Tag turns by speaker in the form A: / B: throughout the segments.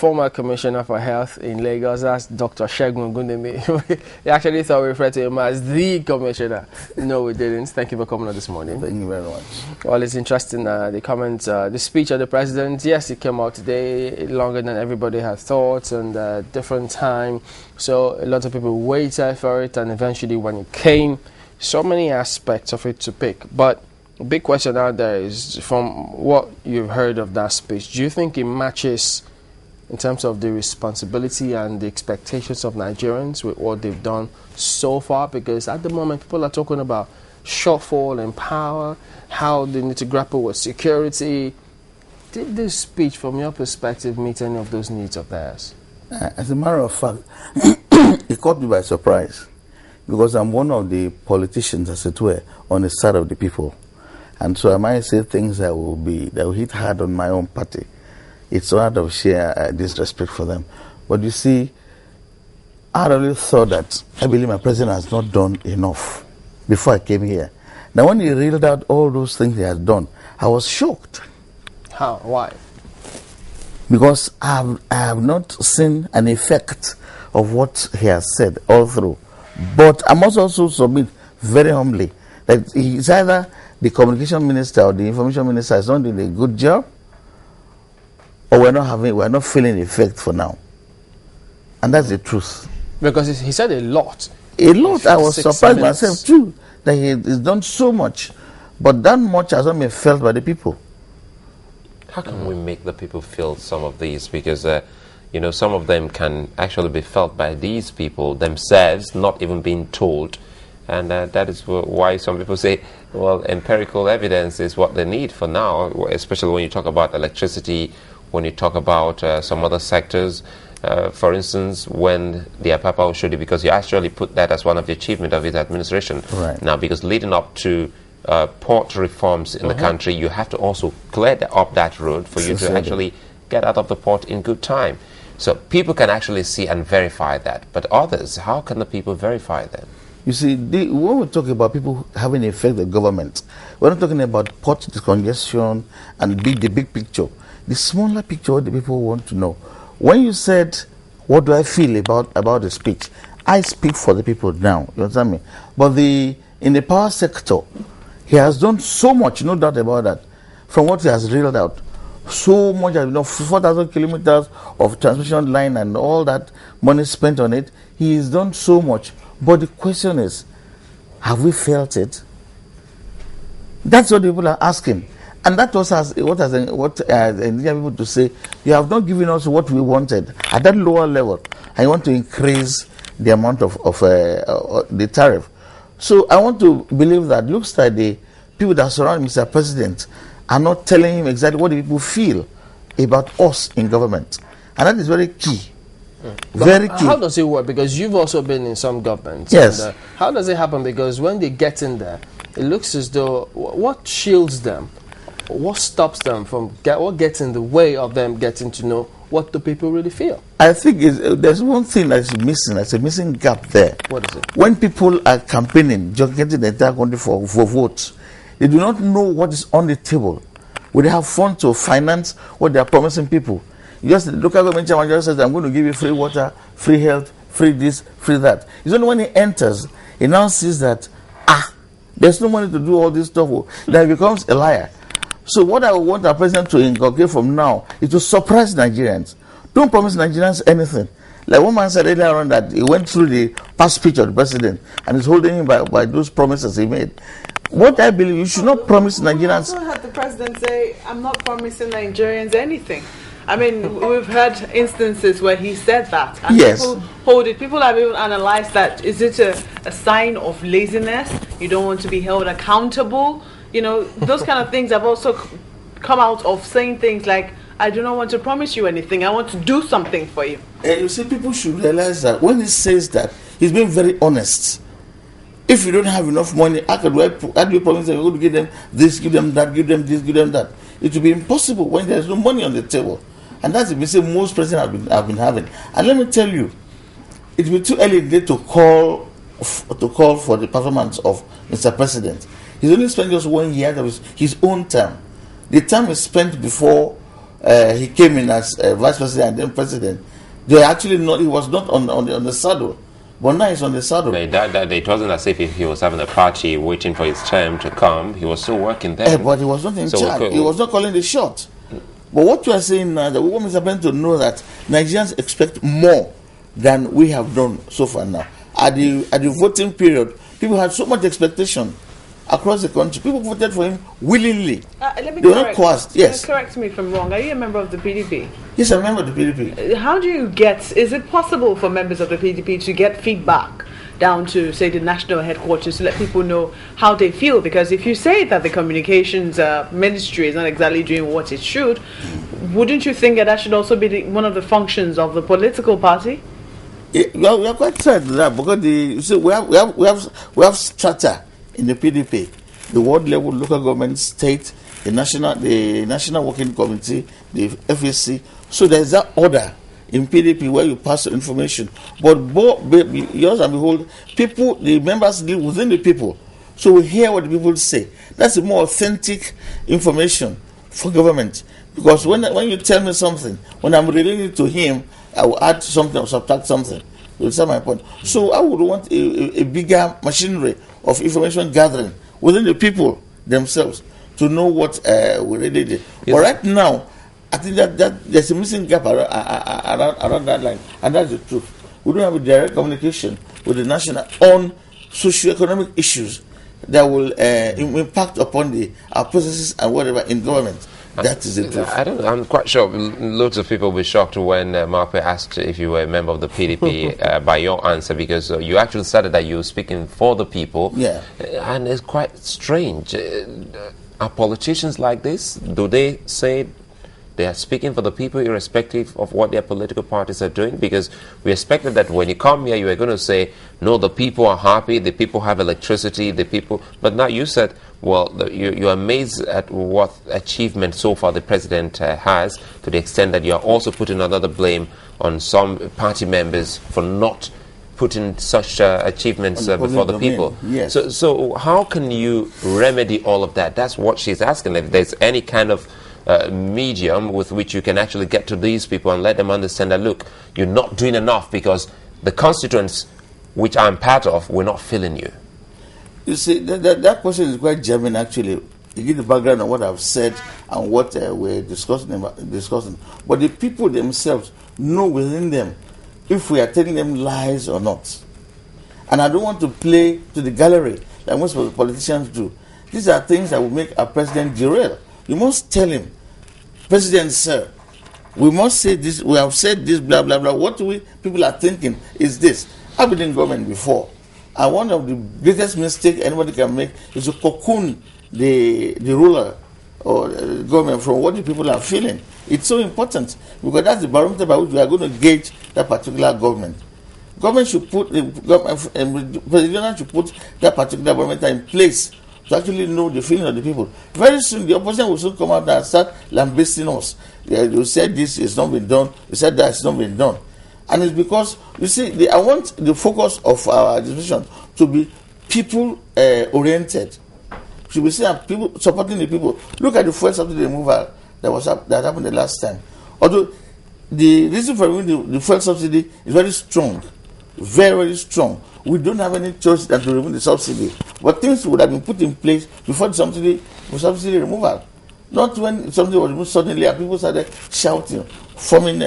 A: former Commissioner for Health in Lagos. That's Dr. Segun Ogundimu. He actually thought we referred to him as the Commissioner. No, we didn't. Thank you for coming on this morning.
B: Thank you very much.
A: Well, it's interesting, the comments, the speech of the president. Yes, it came out today longer than everybody had thought and different time. So a lot of people waited for it, and eventually when it came, so many aspects of it to pick. But the big question out there is, from what you've heard of that speech, do you think it matches in terms of the responsibility and the expectations of Nigerians with what they've done so far? Because at the moment, people are talking about shortfall in power, how they need to grapple with security. Did this speech, from your perspective, meet any of those needs of theirs?
B: As a matter of fact, it caught me by surprise, because I'm one of the politicians, as it were, on the side of the people. And so I might say things that will hit hard on my own party. It's out of sheer disrespect for them. But you see, I really thought that I believe my president has not done enough before I came here. Now, when he reeled out all those things he has done, I was shocked.
A: How? Why?
B: Because I have not seen an effect of what he has said all through. But I must also submit very humbly that he's either the communication minister or the information minister is not doing a good job, or we're not feeling the effect for now. And that's the truth.
A: Because he said a lot.
B: A lot. I was surprised myself too that he's done so much, but that much has not been felt by the people.
C: How can we make the people feel some of these? Because some of them can actually be felt by these people themselves, not even being told. And that is why some people say, well, empirical evidence is what they need for now, especially when you talk about electricity, when you talk about some other sectors. For instance, when the Apapa Oshodi, because you actually put that as one of the achievements of his administration.
B: Right.
C: Now, because leading up to port reforms in the country, you have to also clear up that road for you to actually get out of the port in good time. So people can actually see and verify that. But others, how can the people verify that?
B: You see, when we talk about people having an effect on government, we're not talking about port congestion and the big picture. The smaller picture, what the people want to know. When you said, what do I feel about the speech? I speak for the people now, you understand me? But in the power sector, he has done so much, no doubt about that, from what he has reeled out. So much, 4,000 kilometers of transmission line and all that money spent on it. He has done so much. But the question is, have we felt it? That's what people are asking. And that was what encouraged people to say, you have not given us what we wanted at that lower level, and you want to increase the amount of the tariff. So I want to believe that looks like the people that surround Mr. President are not telling him exactly what the people feel about us in government. And that is very key. Very key.
A: How does it work? Because you've also been in some governments.
B: Yes.
A: And, how does it happen? Because when they get in there, it looks as though, what shields them? What stops them from, what gets in the way of them getting to know what the people really feel?
B: I think there's one thing that's missing. There's a missing gap there.
A: What is it?
B: When people are campaigning, just getting the entire country for votes, they do not know what is on the table. Will they have funds to finance what they are promising people? Just the local government chairman just says, I'm going to give you free water, free health, free this, free that. It's only when he enters, he now sees that, there's no money to do all this stuff. Then he becomes a liar. So what I want our president to inculcate from now is to surprise Nigerians. Don't promise Nigerians anything. Like one man said earlier on that he went through the past speech of the president and is holding him by those promises he made. What I believe, you should not promise Nigerians.
D: We also had the president say, I'm not promising Nigerians anything. I mean, we've heard instances where he said that. And
B: yes.
D: People hold it. People have even analyzed that. Is it a sign of laziness? You don't want to be held accountable? Those kind of things have also come out of saying things like, I do not want to promise you anything. I want to do something for you.
B: You see, people should realize that when he says that, he's being very honest. If you don't have enough money, how do you promise them you're going to give them this, give them that, give them this, give them that? It will be impossible when there's no money on the table. And that's the mistake most presidents have been having. And let me tell you, it will be too early today to call for the performance of Mr. President. He's only spent just 1 year of his own term. The term is spent before he came in as vice president and then president, they actually not. He was not on the saddle, but now he's on the saddle.
C: It wasn't as if he was having a party waiting for his term to come. He was still working there.
B: But he was not in charge. He was not calling the shot. But what you are saying now, that we want Mr. President to know that Nigerians expect more than we have done so far now. At the voting period, people had so much expectation across the country. People voted for him willingly.
D: Let me
B: they were not coerced. Yes.
D: Correct me if I'm wrong. Are you a member of the PDP?
B: Yes, I'm a member of the PDP.
D: How do you get, is it possible for members of the PDP to get feedback down to, say, the national headquarters to let people know how they feel? Because if you say that the communications ministry is not exactly doing what it should, wouldn't you think that should also be one of the functions of the political party?
B: Well, we are quite sad that because we have strata in the PDP, the world level, local government, state, the national working committee, the FAC. So there is that order in PDP where you pass the information. But yours and behold, people, the members live within the people. So we hear what the people say. That's the more authentic information for government. Because when you tell me something, when I'm relating it to him, I will add something or subtract something. You understand my point? So I would want a bigger machinery of information gathering within the people themselves to know what we really did. Yes. But right now, I think that there's a missing gap around that line, and that's the truth. We don't have a direct communication with the national on socio-economic issues that will impact upon our processes and whatever in government. That is the truth.
C: I'm quite sure loads of people will be shocked when Marpe asked if you were a member of the PDP by your answer, because you actually said that you were speaking for the people.
B: Yeah.
C: And it's quite strange. Are politicians like this? Do they say they are speaking for the people irrespective of what their political parties are doing? Because we expected that when you come here, you were going to say, no, the people are happy, the people have electricity, the people... But now you said, well, you're amazed at what achievement so far the president has, to the extent that you are also putting another blame on some party members for not putting such achievements before the people.
B: Yes.
C: So how can you remedy all of that? That's what she's asking. If there's any kind of medium with which you can actually get to these people and let them understand that, look, you're not doing enough because the constituents which I'm part of, we're not feeling you.
B: You see, that question is quite germane, actually. You give the background of what I've said and what we're discussing. But the people themselves know within them if we are telling them lies or not. And I don't want to play to the gallery like most politicians do. These are things that will make our president derail. You must tell him, President, sir, we must say this, we have said this, blah, blah, blah. What people are thinking is this. I've been in government before. And one of the greatest mistakes anybody can make is to cocoon the ruler or the government from what the people are feeling. It's so important because that's the barometer by which we are going to gauge that particular government. Government should put the president should put that particular barometer in place to actually know the feeling of the people. Very soon, the opposition will soon come out and start lambasting us. You said this is not been done. You said that it's not been done. And it's because, you see, I want the focus of our discussion to be people-oriented. Should we say people supporting the people? Look at the fuel subsidy removal that happened the last time. Although the reason for removing the fuel subsidy is very strong, very, very strong. We don't have any choice than to remove the subsidy. But things would have been put in place before the subsidy removal. Not when something was removed suddenly and people started shouting, forming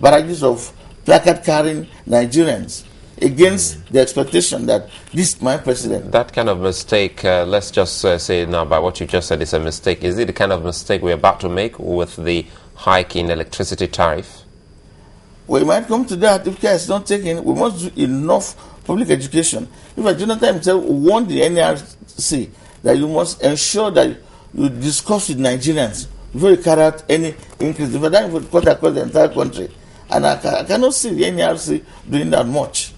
B: barrages of placard-carrying Nigerians against the expectation that this is my president.
C: That kind of mistake, let's just say now by what you just said is a mistake. Is it the kind of mistake we're about to make with the hike in electricity tariff?
B: We might come to that if care is not taken. We must do enough public education. If Jonathan himself warned the NRC that you must ensure that you discuss with Nigerians before you carry out any increase. If that would cut across the entire country. And I cannot see the NRC doing that much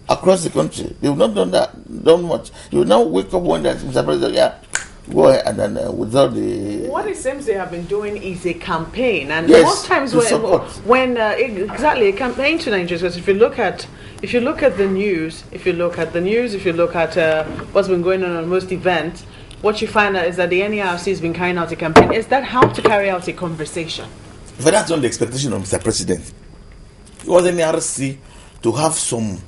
B: across the country. They have not done much. You will now wake up one day, Mr. President, yeah, go ahead and then without the...
D: What it seems they have been doing is a campaign. And
B: yes,
D: most times when exactly, a campaign to Nigerians, because if you look at the news, if you look at what's been going on most events, what you find out is that the NERC has been carrying out a campaign. Is that how to carry out a conversation?
B: But that's not the expectation of Mr. President. It was NERC to have some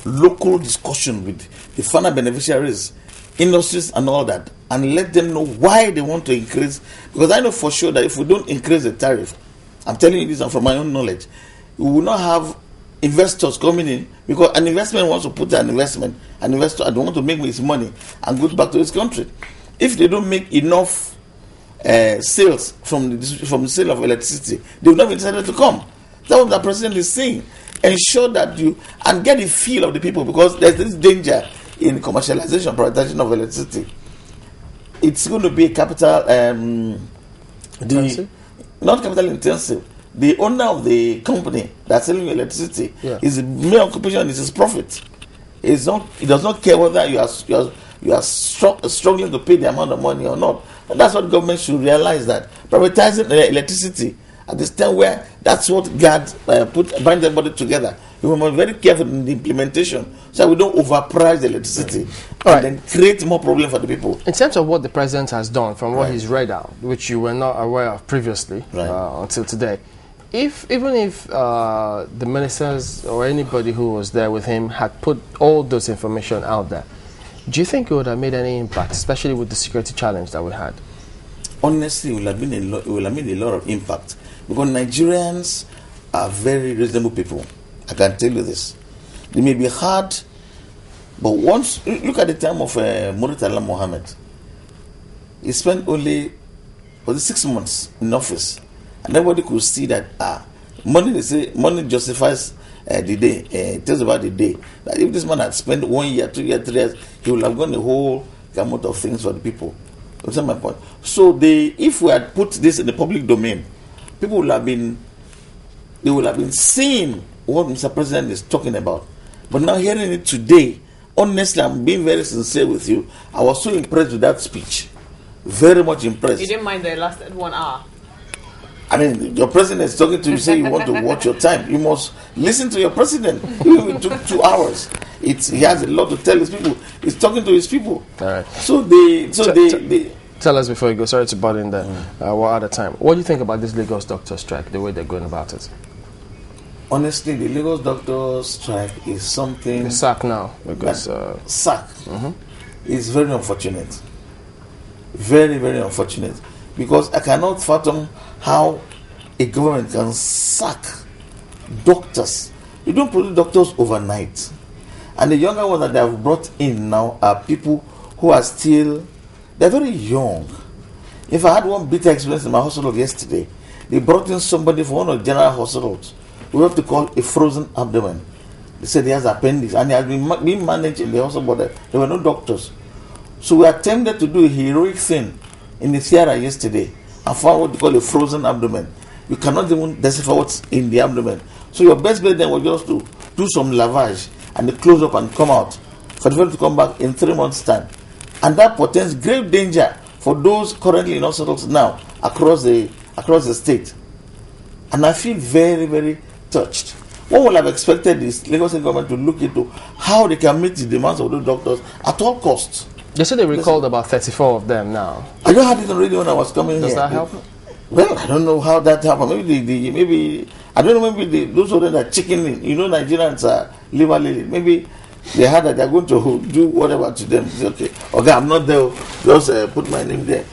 B: local discussion with the final beneficiaries, industries and all that, and let them know why they want to increase. Because I know for sure that if we don't increase the tariff, I'm telling you this from my own knowledge, we will not have investors coming in, because an investment wants to put an investment. An investor want to make his money and go back to his country. If they don't make enough sales from the sale of electricity, they will not be decided to come. That's what the president is saying. Ensure that you and get the feel of the people, because there's this danger in commercialization, privatization of electricity. It's going to be capital
A: intensive?
B: Not capital intensive. The owner of the company that's selling electricity, his main occupation is his profit. He does not care whether you are struggling to pay the amount of money or not. And that's what government should realize, that privatizing electricity at this time where that's what God bind everybody together. We must be very careful in the implementation so we don't overprice the electricity and then create more problem for the people.
A: In terms of what the president has done, from what he's read out, which you were not aware of previously until today, even if the ministers or anybody who was there with him had put all those information out there, do you think it would have made any impact, especially with the security challenge that we had?
B: Honestly, it will have made a lot of impact, because Nigerians are very reasonable people. I can tell you this. They may be hard, but once look at the time of Murtala Mohammed. He spent only 6 months in office, and everybody could see that money. They say money justifies the day. It tells about the day. That if this man had spent 1 year, 2 years, 3 years, he would have done a whole gamut of things for the people. That's my point. So if we had put this in the public domain, people would have been seeing what Mr. President is talking about. But now hearing it today, honestly, I'm being very sincere with you. I was so impressed with that speech. Very much impressed.
D: You didn't mind that it lasted 1 hour?
B: I mean, your president is talking to you, say you want to watch your time. You must listen to your president. It took 2 hours. He has a lot to tell his people. He's talking to his people.
A: All right.
B: So they
A: tell us before you go. Sorry to butt in there. We're out of time. What do you think about this Lagos doctor strike, the way they're going about it?
B: Honestly, the Lagos doctor strike is something.
A: The sack now, because
B: sack is very unfortunate. Very, very unfortunate, because I cannot fathom how a government can sack doctors. You don't produce doctors overnight, and the younger ones that they have brought in now are people who are they're very young. If I had one bitter experience in my hospital yesterday, they brought in somebody from one of the general hospitals. We have to call a frozen abdomen. They said he has appendix, and he has been being managed in the hospital, but there were no doctors. So we attempted to do a heroic thing in the theater yesterday and found what we call a frozen abdomen. You cannot even decipher what's in the abdomen. So your best bet then was just to do some lavage and they close up and come out, for the fellow to come back in 3 months' time. And that portends grave danger for those currently in hospitals now across the state. And I feel very, very touched. What would have expected is Lagos State government to look into how they can meet the demands of those doctors at all costs.
A: They said they recalled about 34 of them now.
B: I don't have it on radio when I was coming here.
A: Does that help?
B: Well, I don't know how that happened. Maybe I don't know. Maybe those of them that chicken in. You know, Nigerians are liver lily. Maybe they heard that they're going to do whatever to them. Okay, I'm not there. Just put my name there.